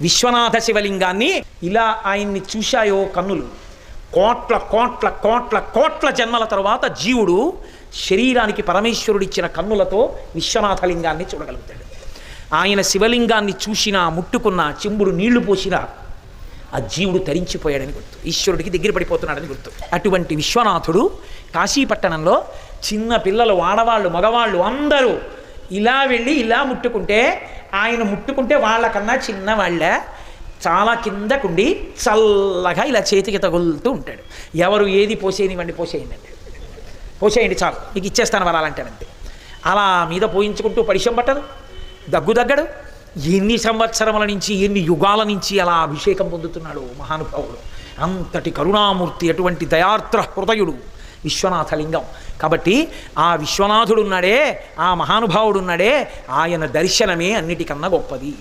విశ్వనాథ శివలింగాన్ని ఇలా ఆయన్ని చూశాయో కన్నులు, కోట్ల కోట్ల కోట్ల కోట్ల జన్మల తరువాత జీవుడు శరీరానికి పరమేశ్వరుడిచ్చిన కన్నులతో విశ్వనాథలింగాన్ని చూడగలుగుతాడు. ఆయన శివలింగాన్ని చూసినా, ముట్టుకున్నా, చెంబుడు నీళ్లు పోసినా ఆ జీవుడు తరించిపోయాడని గుర్తు, ఈశ్వరుడికి దగ్గర పడిపోతున్నాడని గుర్తు. అటువంటి విశ్వనాథుడు కాశీపట్టణంలో చిన్న పిల్లలు, ఆడవాళ్ళు, మగవాళ్ళు అందరూ ఇలా వెళ్ళి ఇలా ముట్టుకుంటే, ఆయన ముట్టుకుంటే వాళ్ళకన్నా చిన్నవాళ్ళ చాలా కిందకుండి చల్లగా ఇలా చేతికి తగులుతూ ఉంటాడు. ఎవరు ఏది పోసేనివ్వండి, పోసేయండి అంటే పోసేయండి చాలు, మీకు ఇచ్చేస్తాను వరాలంటాడంతే. అలా మీద పోయించుకుంటూ పరిశం పట్టదు, దగ్గు దగ్గడు. ఎన్ని సంవత్సరముల నుంచి, ఎన్ని యుగాల నుంచి అలా అభిషేకం పొందుతున్నాడు మహానుభావుడు. అంతటి కరుణామూర్తి, అటువంటి దయార్ద్ర హృదయుడు విశ్వనాథలింగం. కాబట్టి ఆ విశ్వనాథుడున్నాడే, ఆ మహానుభావుడున్నాడే, ఆయన దర్శనమే అన్నిటికన్నా గొప్పది.